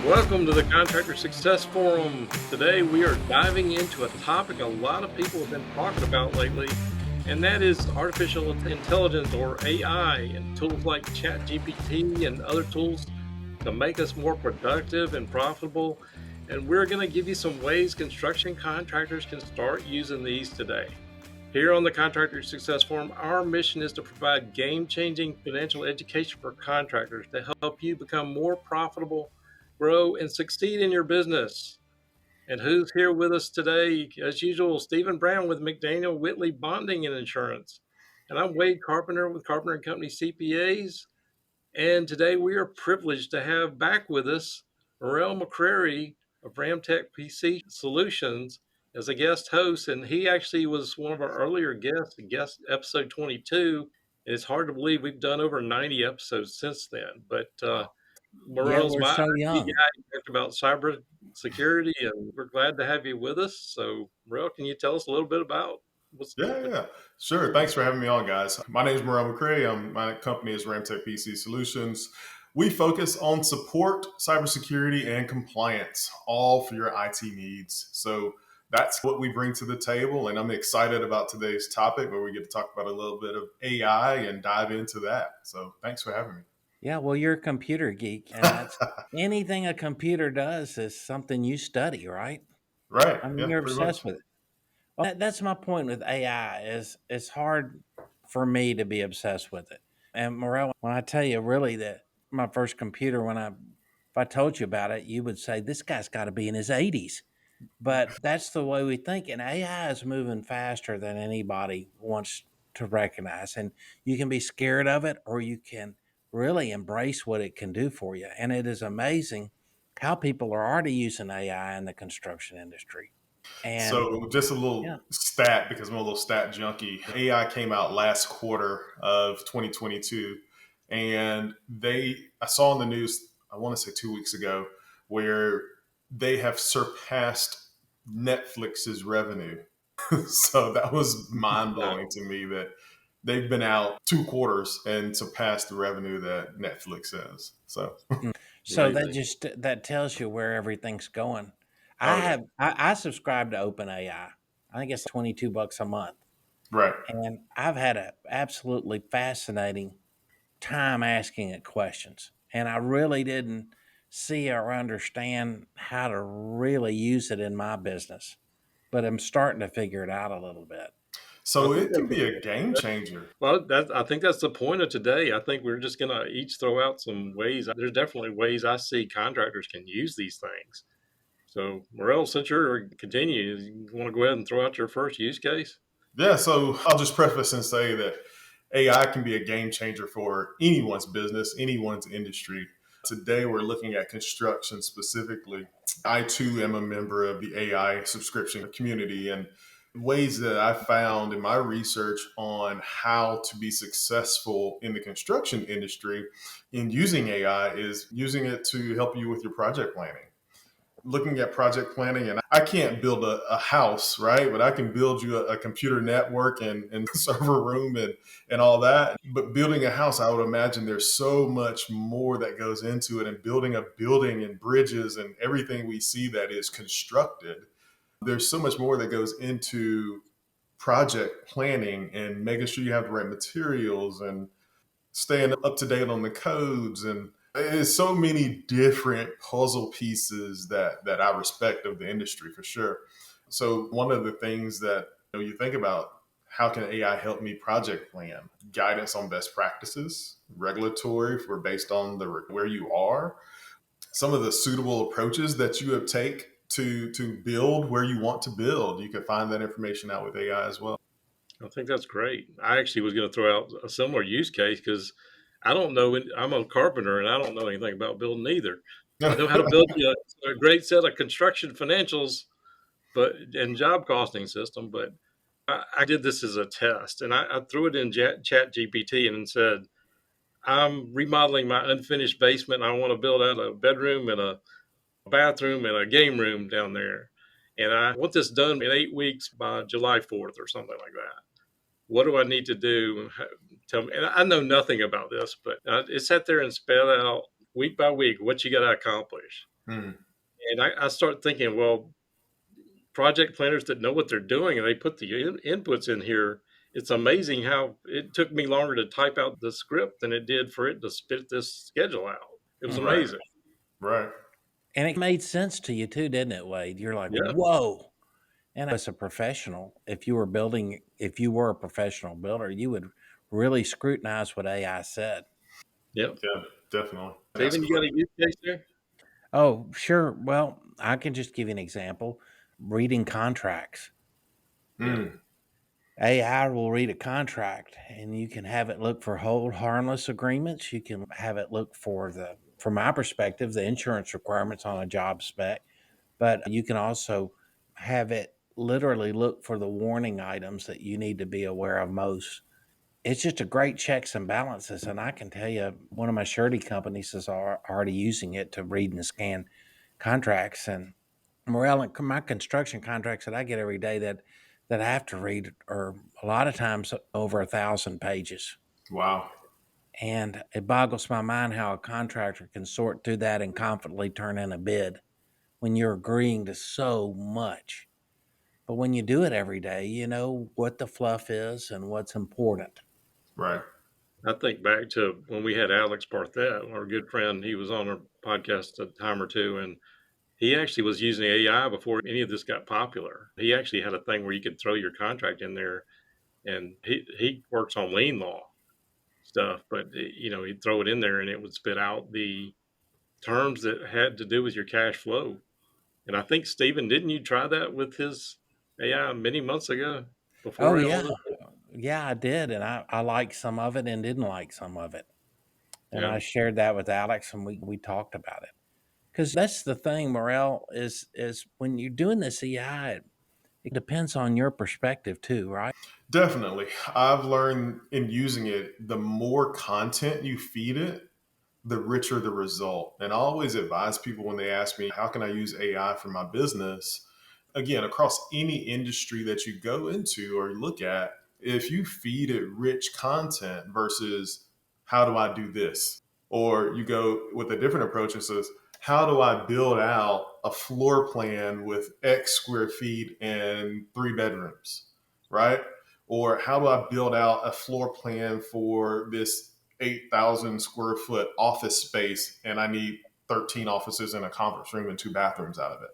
Welcome to the Contractor Success Forum. Today we are diving into a topic a lot of people have been talking about lately, and that is artificial intelligence or AI and tools like ChatGPT and other tools to make us more productive and profitable. And we're going to give you some ways construction contractors can start using these today. Here on the Contractor Success Forum, our mission is to provide game-changing financial education for contractors to help you become more profitable, grow, and succeed in your business. And who's here with us today? As usual, Stephen Brown with McDaniel Whitley Bonding and Insurance. And I'm Wade Carpenter with Carpenter and Company CPAs. And today we are privileged to have back with us Morrelle McCrary of RAM-Tech PC Solutions as a guest host. And he actually was one of our earlier guest episode 22. And it's hard to believe we've done over 90 episodes since then. But Wow. Yeah, Morrelle's we're my so IT young. guy. He talked about cyber security, and we're glad to have you with us. So, Morrelle, can you tell us a little bit about Yeah, what yeah, sure. Thanks for having me on, guys. My name is Morrelle McCrary. My company is RAM-Tech PC Solutions. We focus on support, cybersecurity, and compliance, all for your IT needs. So that's what we bring to the table. And I'm excited about today's topic where we get to talk about a little bit of AI and dive into that. So thanks for having me. Yeah, well, you're a computer geek, and that's anything a computer does is something you study, right? Right. I mean, Yeah, you're pretty obsessed much. with it. Well, that's my point with AI is it's hard for me to be obsessed with it. And Morel, when I tell you really that my first computer, if I told you about it, you would say this guy's got to be in his 80s. But that's the way we think, and AI is moving faster than anybody wants to recognize. And you can be scared of it, or you can really embrace what it can do for you. And it is amazing how people are already using AI in the construction industry. And So just a yeah, little stat because I'm a little stat junkie. AI came out last quarter of 2022, and I saw in the news, I want to say 2 weeks ago, where they have surpassed Netflix's revenue. So that was mind blowing to me that they've been out 2 quarters and surpassed the revenue that Netflix has. So so amazing. that tells you where everything's going. oh yeah, I subscribe to OpenAI. I think it's $22 a month, right. and I've had a absolutely fascinating time asking it questions. And I really didn't see or understand how to really use it in my business, but I'm starting to figure it out a little bit. I So think it that's can the be a point. game changer. Well, I think that's the point of today. I think we're just going to each throw out some ways. There's definitely ways I see contractors can use these things. So, Morel, since you're continue, you want to go ahead and throw out your first use case? Yeah, so I'll just preface and say that AI can be a game changer for anyone's business, anyone's industry. Today, we're looking at construction specifically. I too am a member of the AI subscription community, and ways that I found in my research on how to be successful in the construction industry in using AI is using it to help you with your project planning, looking at project planning. And I can't build a house, right? But I can build you a computer network and server room and all that. But building a house, I would imagine there's so much more that goes into it. And building a building and bridges and everything we see that is constructed, there's so much more that goes into project planning and making sure you have the right materials and staying up to date on the codes. And there's so many different puzzle pieces that I respect of the industry for sure. So one of the things that you think about, how can AI help me project plan? Guidance on best practices, regulatory for based on the where you are, some of the suitable approaches that you have take to build where you want to build. You can find that information out with AI as well. I think that's great. I actually was going to throw out a similar use case because I don't know. I'm a carpenter and I don't know anything about building either. I know how to build a great set of construction financials, but and job costing system. But I did this as a test, and I threw it in Chat GPT and said, "I'm remodeling my unfinished basement. I want to build out a bedroom and a bathroom and a game room down there, and I want this done in 8 weeks by July 4th or something like that. What do I need to do? Tell me." And I know nothing about this, but it sat there and spelled out week by week what you got to accomplish. Mm, And I start thinking, well, project planners that know what they're doing and they put the inputs in here. It's amazing how it took me longer to type out the script than it did for it to spit this schedule out. It was Mhm. right, amazing. right. And it made sense to you too, didn't it, Wade? You're like, Yeah. whoa. And as a professional, if you were a professional builder, you would really scrutinize what AI said. Yep. Yeah, definitely. Ask Stephen, a you got a question. use case there? Oh, sure. Well, I can just give you an example. Reading contracts. Yeah. Mm, AI will read a contract and you can have it look for hold harmless agreements. You can have it look for from my perspective, the insurance requirements on a job spec, but you can also have it literally look for the warning items that you need to be aware of most. It's just a great checks and balances. And I can tell you, one of my surety companies is already using it to read and scan contracts. And Morrelle, and my construction contracts that I get every day that I have to read are a lot of times over 1,000 pages. wow. And it boggles my mind how a contractor can sort through that and confidently turn in a bid when you're agreeing to so much. But when you do it every day, you know what the fluff is and what's important. Right. I think back to when we had Alex Barthet, our good friend. He was on our podcast a time or two, and he actually was using AI before any of this got popular. He actually had a thing where you could throw your contract in there, and he works on lien law stuff, but he'd throw it in there and it would spit out the terms that had to do with your cash flow. And I think Stephen, didn't you try that with his AI many months ago Oh, before all yeah. this? Yeah, I did. And I liked some of it and didn't like some of it. And Yeah, I shared that with Alex and we talked about it. Because that's the thing, Morrell, is when you're doing this AI, it depends on your perspective too, right? Definitely. I've learned in using it, the more content you feed it, the richer the result. And I always advise people when they ask me, how can I use AI for my business? Again, across any industry that you go into or look at, if you feed it rich content versus how do I do this? Or you go with a different approach and says, how do I build out a floor plan with X square feet and 3 bedrooms, right? Or how do I build out a floor plan for this 8,000 square foot office space and I need 13 offices and a conference room and 2 bathrooms out of it?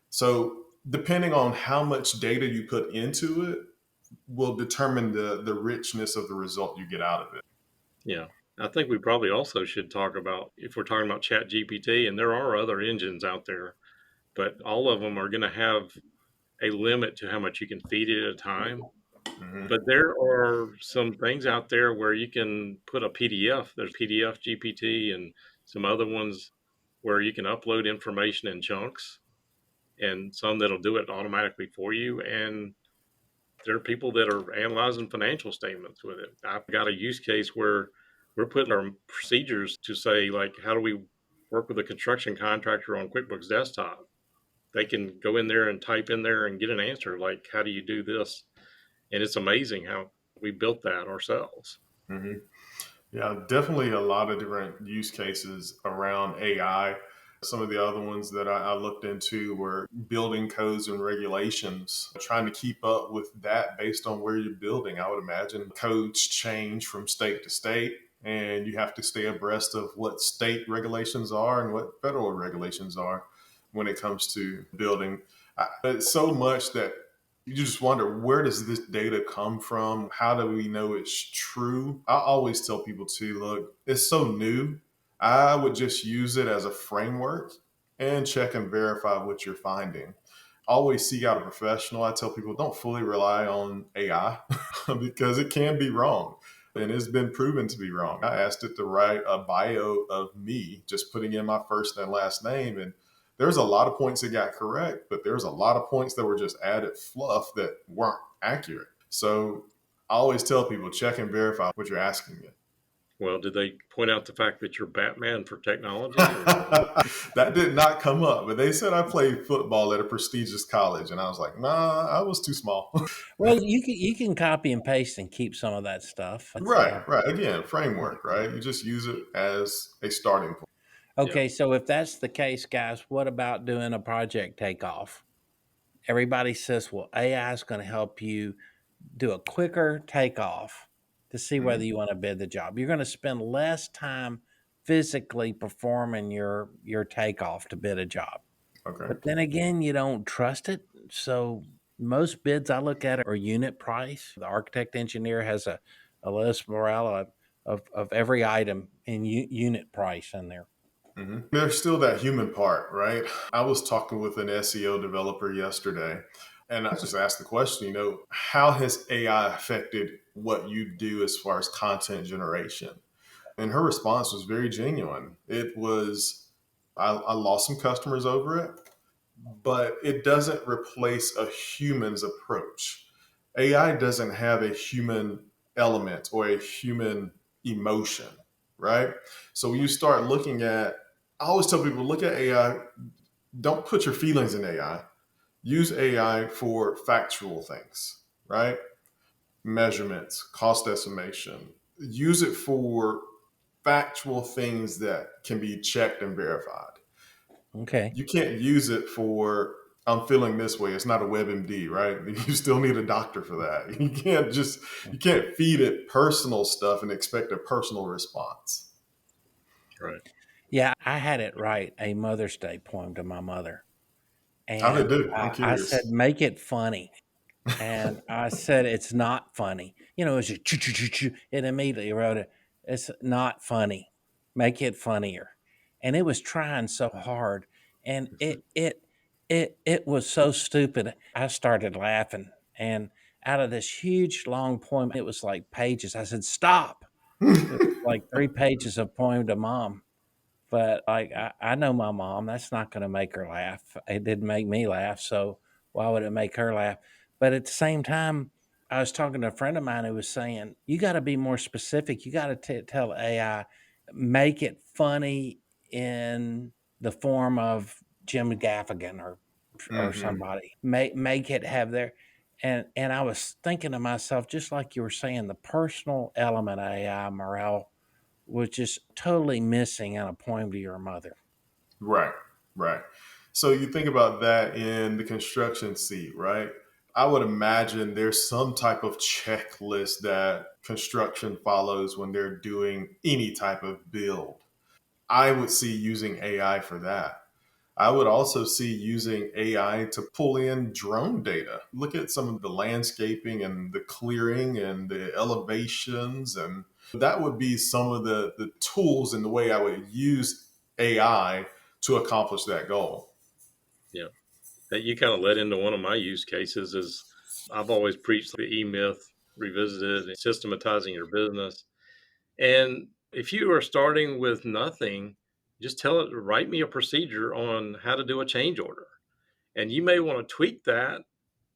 So, depending on how much data you put into it, will determine the richness of the result you get out of it. yeah. I think we probably also should talk about, if we're talking about Chat GPT, and there are other engines out there, but all of them are going to have a limit to how much you can feed it at a time. Mm-hmm. But there are some things out there where you can put a PDF. There's PDF GPT and some other ones where you can upload information in chunks, and some that'll do it automatically for you. And there are people that are analyzing financial statements with it. I've got a use case where we're putting our procedures to say, like, how do we work with a construction contractor on QuickBooks Desktop? They can go in there and type in there and get an answer, like, how do you do this? And it's amazing how we built that ourselves. Mm-hmm. Yeah, definitely a lot of different use cases around AI. Some of the other ones that I looked into were building codes and regulations, trying to keep up with that based on where you're building. I would imagine codes change from state to state, and you have to stay abreast of what state regulations are and what federal regulations are when it comes to building. It's so much that you just wonder, where does this data come from? How do we know it's true? I always tell people to look, it's so new. I would just use it as a framework and check and verify what you're finding. Always seek out a professional. I tell people, don't fully rely on AI because it can be wrong. And it's been proven to be wrong. I asked it to write a bio of me, just putting in my first and last name. And there's a lot of points it got correct, but there's a lot of points that were just added fluff that weren't accurate. So I always tell people, check and verify what you're asking me. Well, did they point out the fact that you're Batman for technology, or? That did not come up, but they said I played football at a prestigious college, and I was like, nah, I was too small. Well, you can copy and paste and keep some of that stuff. It's Right, right. Again, framework, right? You just use it as a starting point. Yeah. Okay, so if that's the case, guys, what about doing a project takeoff? Everybody says, well, AI is going to help you do a quicker takeoff to see whether Mhm. you want to bid the job. You're going to spend less time physically performing your takeoff to bid a job. Okay. But then again, you don't trust it. So most bids I look at are unit price. The architect engineer has a list, Morale, of every item in unit price in there. There's still that human part, right? I was talking with an SEO developer yesterday, and I just asked the question, how has AI affected what you do as far as content generation? And her response was very genuine. It was, I lost some customers over it, but it doesn't replace a human's approach. AI doesn't have a human element or a human emotion, right? So when you start looking at, I always tell people, look at AI, don't put your feelings in AI. Use AI for factual things, right? Measurements, cost estimation. Use it for factual things that can be checked and verified. Okay. You can't use it for I'm feeling this way. It's not a WebMD, right? You still need a doctor for that. You can't feed it personal stuff and expect a personal response. Right. Yeah, I had it write a Mother's Day poem to my mother. How did it And do? I'm I said, curious. make it funny. And I said, it's not funny. It was just choo, choo, choo, choo. It immediately wrote it. It's not funny. Make it funnier. And it was trying so hard. And it was so stupid. I started laughing. And out of this huge long poem, it was like pages. I said, stop. It was like 3 pages of poem to mom. But, like, I know my mom, that's not gonna make her laugh. It didn't make me laugh, so why would it make her laugh? But at the same time, I was talking to a friend of mine who was saying, "You gotta be more specific. You gotta tell AI, make it funny in the form of Jim Gaffigan or Hmm. somebody. Make it have their." And I was thinking to myself, just like you were saying, the personal element of AI, Morale, was just totally missing in a poem to your mother. Right, right. So you think about that in the construction seat, right? I would imagine there's some type of checklist that construction follows when they're doing any type of build. I would see using AI for that. I would also see using AI to pull in drone data. Look at some of the landscaping and the clearing and the elevations. And that would be some of the tools and the way I would use AI to accomplish that goal. Yeah. That you kind of led into one of my use cases is I've always preached the E-Myth revisited and systematizing your business. And if you are starting with nothing, just tell it to write me a procedure on how to do a change order. And you may want to tweak that,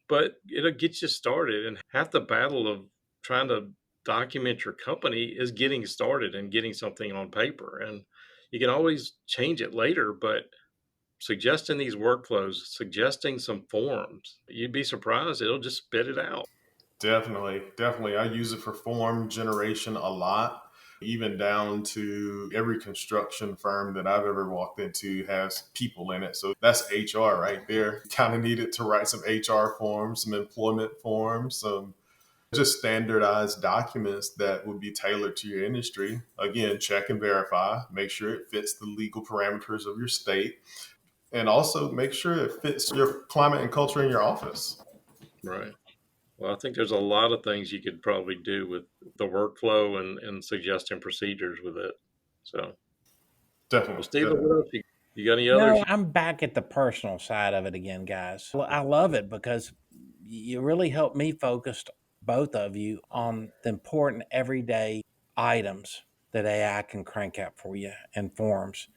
but it'll get you started. And half the battle of trying to document your company is getting started and getting something on paper. And you can always change it later, but suggesting these workflows, suggesting some forms, you'd be surprised. It'll just spit it out. Definitely, definitely. I use it for form generation a lot, even down to every construction firm that I've ever walked into has people in it. So that's HR right there. Kind of needed to write some HR forms, some employment forms, some just standardized documents that would be tailored to your industry. Again, check and verify, make sure it fits the legal parameters of your state, and also make sure it fits your climate and culture in your office. Right. Well, I think there's a lot of things you could probably do with the workflow and suggesting procedures with it. So, well, Definitely, Stephen, definitely. what else? You got any No, others? I'm back at the personal side of it again, guys. Well, I love it because you really helped me focus, both of you, on the important everyday items that AI can crank out for you and forms.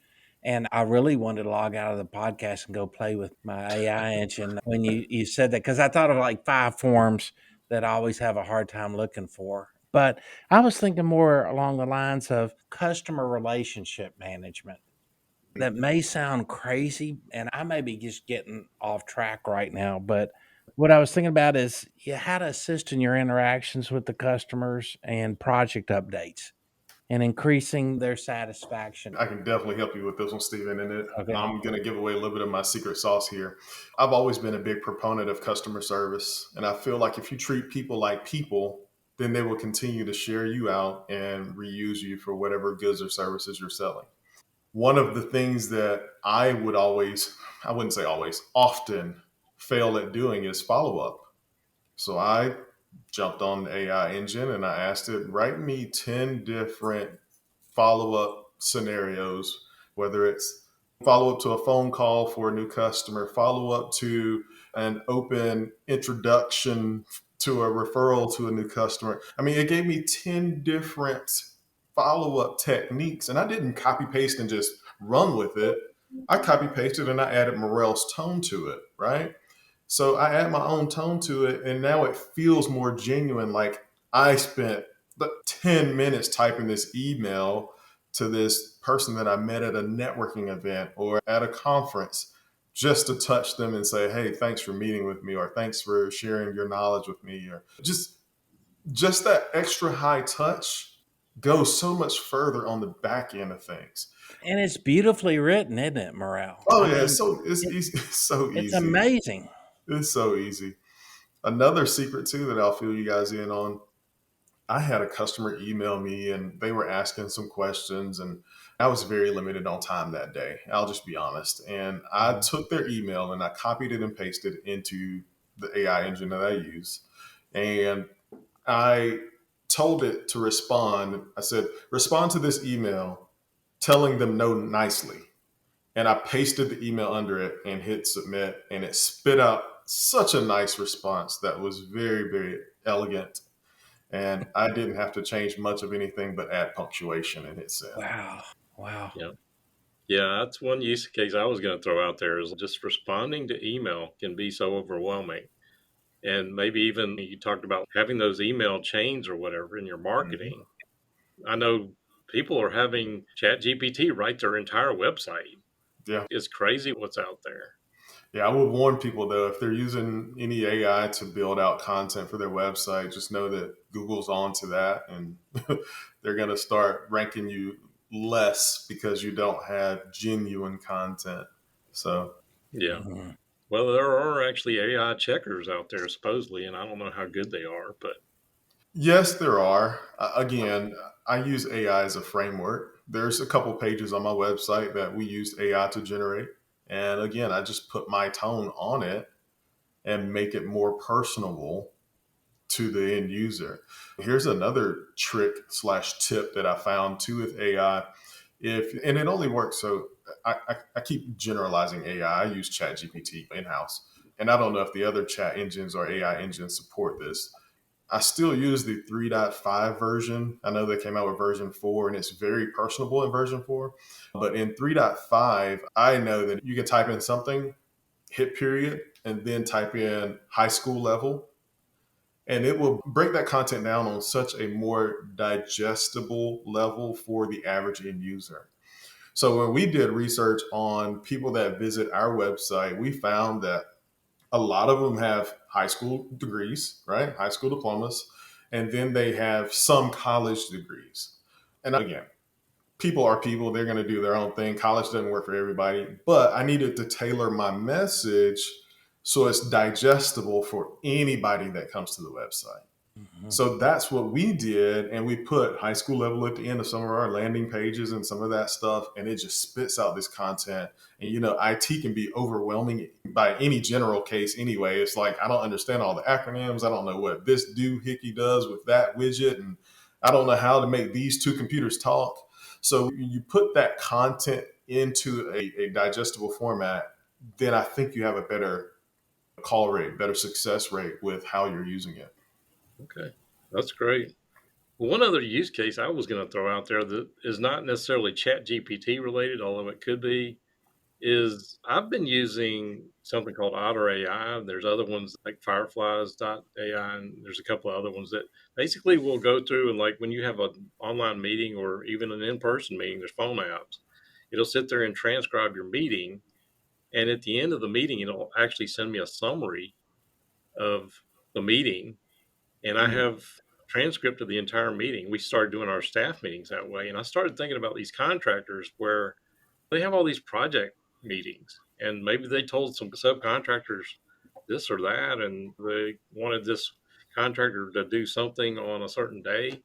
And I really wanted to log out of the podcast and go play with my AI engine when you said that, because I thought of like 5 forms that I always have a hard time looking for. But I was thinking more along the lines of customer relationship management. That may sound crazy, and I may be just getting off track right now, but what I was thinking about is, how to assist in your interactions with the customers and project updates. and increasing their satisfaction. I can definitely help you with this one, Stephen. Okay. I'm going to give away a little bit of my secret sauce here. I've always been a big proponent of customer service. And I feel like if you treat people like people, then they will continue to share you out and reuse you for whatever goods or services you're selling. One of the things that I wouldn't say always, often fail at doing is follow up. So I jumped on the AI engine and I asked it, write me 10 different follow up scenarios, whether it's follow up to a phone call for a new customer, follow up to an open introduction to a referral to a new customer. I mean, it gave me 10 different follow up techniques, and I didn't copy paste and just run with it. I copy pasted and I added Morrell's tone to it, right? So I add my own tone to it, and now it feels more genuine. Like I spent 10 minutes typing this email to this person that I met at a networking event or at a conference just to touch them and say, hey, thanks for meeting with me, or thanks for sharing your knowledge with me, or just that extra high touch goes so much further on the back end of things. And it's beautifully written, isn't it, Morale? Oh I yeah, mean, so it's it, easy. It's so it's easy. amazing. It's so easy. Another secret too that I'll fill you guys in on. I had a customer email me and they were asking some questions, and I was very limited on time that day. I'll just be honest. And I Mhm. took their email and I copied it and pasted it into the AI engine that I use. And I told it to respond. I said, respond to this email telling them no nicely. And I pasted the email under it and hit submit, and it spit out such a nice response that was very, very elegant. And I didn't have to change much of anything but add punctuation and hit send. Wow. Wow. Yeah. Yeah, that's one use case I was going to throw out there is just responding to email can be so overwhelming. And maybe even you talked about having those email chains or whatever in your Mhm. marketing. I know people are having ChatGPT write their entire website. Yeah. It's crazy what's out there. Yeah. I would warn people though, if they're using any AI to build out content for their website, just know that Google's on to that and they're going to start ranking you less because you don't have genuine content. So, Yeah. Mhm. Well, there are actually AI checkers out there, supposedly, and I don't know how good they are, but yes, there are. Again, I use AI as a framework. There's a couple pages on my website that we used AI to generate. And again, I just put my tone on it and make it more personable to the end user. Here's another trick slash tip that I found too with AI. If and it only works, so I keep generalizing AI. I use ChatGPT in house, and I don't know if the other chat engines or AI engines support this. I still use the 3.5 version. I know they came out with version 4 and it's very personable in version 4. But in 3.5, I know that you can type in something, hit period, and then type in high school level. And it will break that content down on such a more digestible level for the average end user. So when we did research on people that visit our website, we found that a lot of them have high school degrees, right? High school diplomas. And then they have some college degrees. And again, people are people. They're going to do their own thing. College doesn't work for everybody. But I needed to tailor my message so it's digestible for anybody that comes to the website. Mhm. So that's what we did. And we put high school level at the end of some of our landing pages and some of that stuff. And it just spits out this content. And, IT can be overwhelming by any general case anyway. It's like, I don't understand all the acronyms. I don't know what this doohickey does with that widget. And I don't know how to make these two computers talk. So you put that content into a digestible format, then I think you have a better call rate, better success rate with how you're using it. okay, that's great. Well, one other use case I was going to throw out there that is not necessarily Chat GPT related, although it could be, is I've been using something called Otter AI. There's other ones like Fireflies.ai, and there's a couple of other ones that basically will go through and like when you have an online meeting or even an in-person meeting, there's phone apps. It'll sit there and transcribe your meeting, and at the end of the meeting, it'll actually send me a summary of the meeting. And I Mm. have transcript of the entire meeting. We started doing our staff meetings that way. And I started thinking about these contractors where they have all these project meetings and maybe they told some subcontractors this or that and they wanted this contractor to do something on a certain day.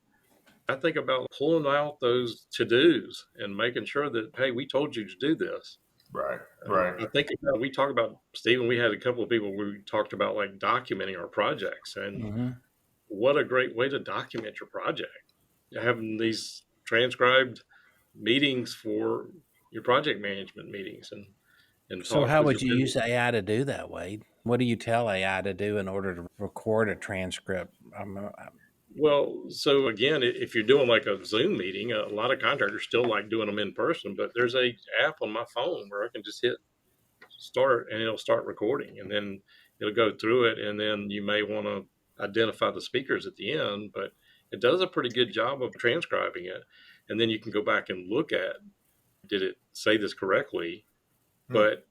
I think about pulling out those to dos and making sure that, hey, we told you to do this. Right. Right. I think about, we talk about, Stephen, we had a couple of people, we talked about like documenting our projects and Mm-hmm. what a great way to document your project. Having these transcribed meetings for your project management meetings and So, talk how with your would you use vendors. AI to do that, Wade? What do you tell AI to do in order to record a transcript? Well, so again, if you're doing like a Zoom meeting, a lot of contractors still like doing them in person, but there's a app on my phone where I can just hit start and it'll start recording and then it'll go through it and then you may want to identify the speakers at the end, but it does a pretty good job of transcribing it. And then you can go back and look at, did it say this correctly? Hmm. But at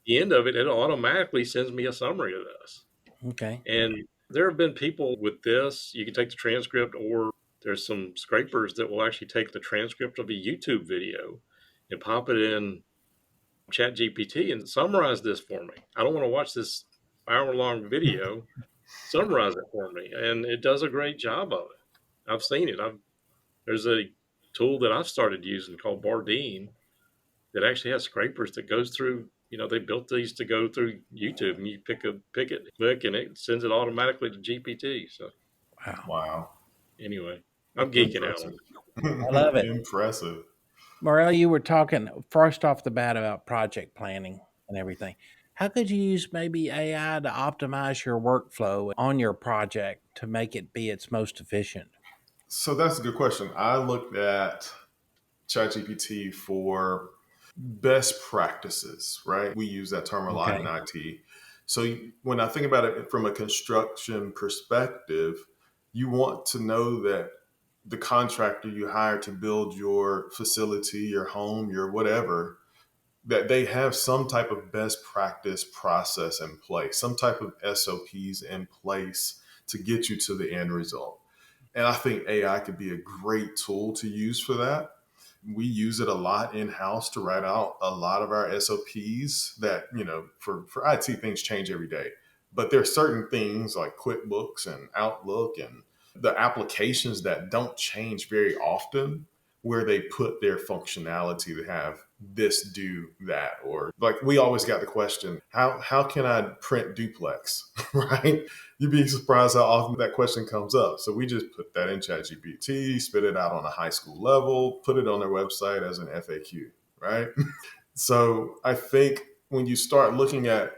the end of it, it automatically sends me a summary of this. Okay. And there have been people with this, you can take the transcript, or there's some scrapers that will actually take the transcript of a YouTube video and pop it in ChatGPT and summarize this for me. I don't want to watch this hour long video. Summarize it for me. And it does a great job of it. I've seen it. There's a tool that I've started using called Bardeen that actually has scrapers that goes through. They built these to go through YouTube, and you pick it, click, and it sends it automatically to GPT. So Wow. Wow. anyway, I'm geeking out on Impressive. it. I love it. Impressive. Morrelle, you were talking first off the bat about project planning and everything. How could you use maybe AI to optimize your workflow on your project to make it be its most efficient? So that's a good question. I looked at ChatGPT for best practices, right? We use that term a lot in Okay. IT. So when I think about it from a construction perspective, you want to know that the contractor you hire to build your facility, your home, your whatever, that they have some type of best practice process in place, some type of SOPs in place to get you to the end result. And I think AI could be a great tool to use for that. We use it a lot in house to write out a lot of our SOPs that, for IT, things change every day. But there are certain things like QuickBooks and Outlook and the applications that don't change very often where they put their functionality to have this do that, or like we always got the question, how can I print duplex? Right? You'd be surprised how often that question comes up. So we just put that in ChatGPT, spit it out on a high school level, put it on their website as an FAQ, right? So I think when you start looking at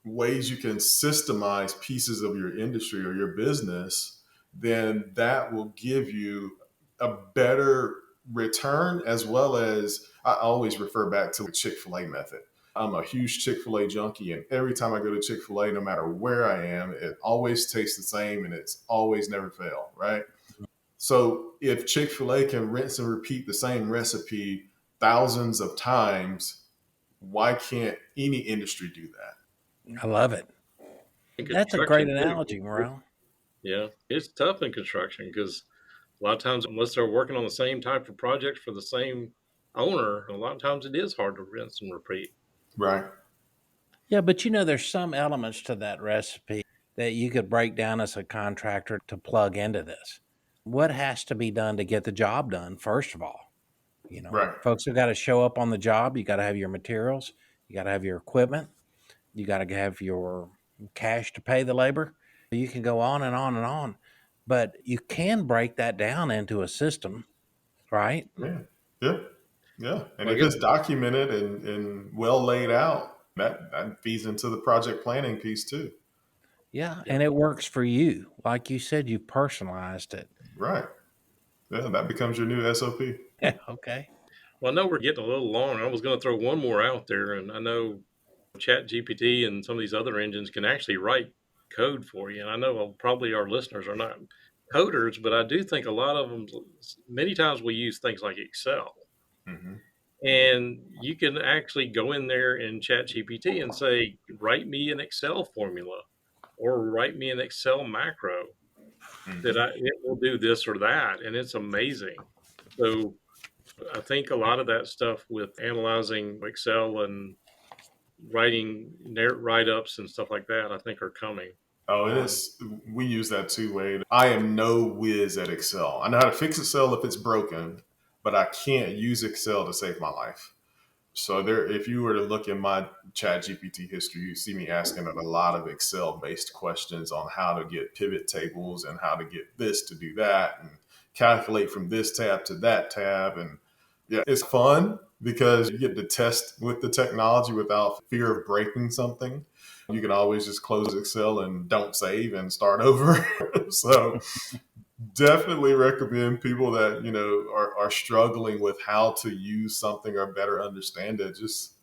ways you can systemize pieces of your industry or your business, then that will give you a better return, as well as I always refer back to the Chick-fil-A method. I'm a huge Chick-fil-A junkie, and every time I go to Chick-fil-A, no matter where I am, it always tastes the same and it's always never fail, right? So if Chick-fil-A can rinse and repeat the same recipe thousands of times, why can't any industry do that? I love it. In That's a great construction, too. analogy, Morrelle. Yeah, it's tough in construction because a lot of times, unless they're working on the same type of project for the same owner, a lot of times it is hard to rinse and repeat. Right. Yeah, but there's some elements to that recipe that you could break down as a contractor to plug into this. What has to be done to get the job done, first of all? Right. Folks have got to show up on the job. You got to have your materials, you got to have your equipment, you got to have your cash to pay the labor. You can go on and on and on, but you can break that down into a system, right? Yeah. Yeah. Yeah. And Well, I if guess it's documented and well laid out, that feeds into the project planning piece too. Yeah, yeah. and it works for you. Like you said, you personalized it. Right. Yeah. That becomes your new SOP. Okay. Well, I know we're getting a little long. I was going to throw one more out there, and I know ChatGPT and some of these other engines can actually write code for you. And I know probably our listeners are not coders, but I do think a lot of them, many times we use things like Excel. Hmm. And you can actually go in there in ChatGPT and say, write me an Excel formula or write me an Excel macro. that Hmm. it will do this or that, and it's amazing. So I think a lot of that stuff with analyzing Excel and writing write ups and stuff like that, I think are coming. Oh, it is. We use that too, Wade. I am no whiz at Excel. I know how to fix Excel if it's broken, but I can't use Excel to save my life. So there, if you were to look in my ChatGPT history, you see me asking it a lot of Excel-based questions on how to get pivot tables and how to get this to do that and calculate from this tab to that tab. And yeah, it's fun because you get to test with the technology without fear of breaking something. You can always just close Excel and don't save and start over. So definitely recommend people that are struggling with how to use something or better understand it. Just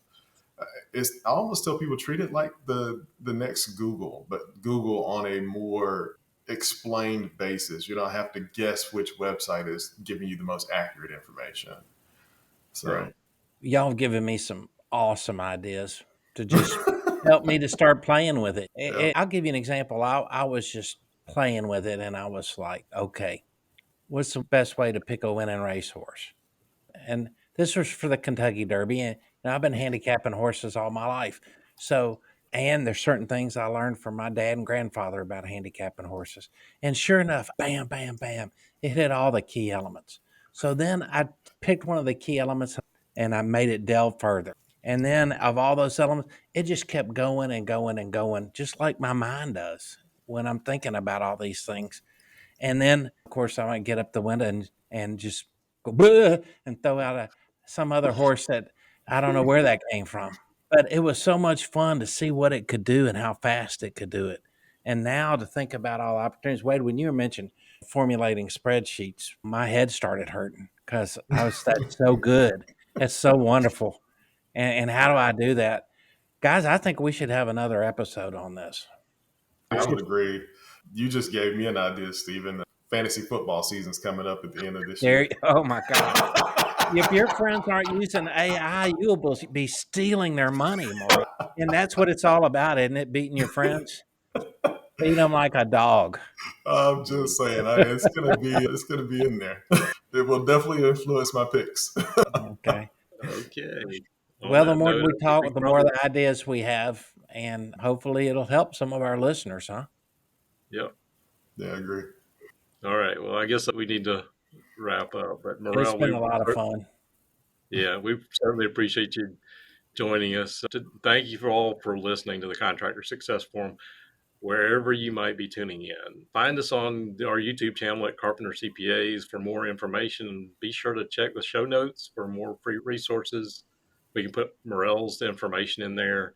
it's I almost tell people treat it like the next Google, but Google on a more explained basis. You don't have to guess which website is giving you the most accurate information. So Right. Y'all have given me some awesome ideas to just help me to start playing with it. yeah. I'll give you an example. I was just playing with it and I was like, okay, what's the best way to pick a winning racehorse? And this was for the Kentucky Derby. And I've been handicapping horses all my life. So, and there's certain things I learned from my dad and grandfather about handicapping horses. And sure enough, bam, bam, bam, it hit all the key elements. So then I picked one of the key elements and I made it delve further. And then of all those elements, it just kept going and going and going, just like my mind does when I'm thinking about all these things. And then, of course, I might get up the window and just go "Bleh," and throw out some other horse that I don't know where that came from. But it was so much fun to see what it could do and how fast it could do it. And now to think about all the opportunities. Wade, when you mentioned formulating spreadsheets, my head started hurting because that's so good. It's so wonderful. And how do I do that? Guys, I think we should have another episode on this. We I should. would agree. You just gave me an idea, Stephen. Fantasy football season's coming up at the end of this There, year. oh my God. If your friends aren't using AI, you will be stealing their money, Maurice. And that's what it's all about, isn't it? Beating your friends, beat them like a dog. I'm just saying, it's gonna be in there. It will definitely influence my picks. Okay. Okay. On Well, the that more note, we I think we talk, the more probably, the ideas we have, and hopefully it'll help some of our listeners, huh? yep. Yeah, I agree. All right. Well, I guess that we need to wrap up. But It's Morrell, been a lot of fun. we certainly appreciate you joining us. Thank you for all for listening to the Contractor Success Forum, wherever you might be tuning in. Find us on our YouTube channel at Carpenter CPAs for more information. And be sure to check the show notes for more free resources. We can put Morrell's information in there.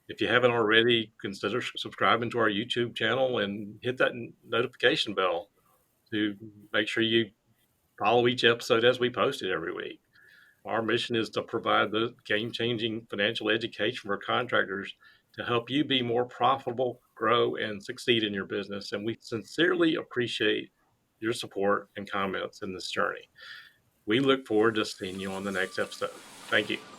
If you haven't already, consider subscribing to our YouTube channel and hit that notification bell to make sure you follow each episode as we post it every week. Our mission is to provide the game changing financial education for contractors to help you be more profitable, grow, and succeed in your business. And we sincerely appreciate your support and comments in this journey. We look forward to seeing you on the next episode. Thank you.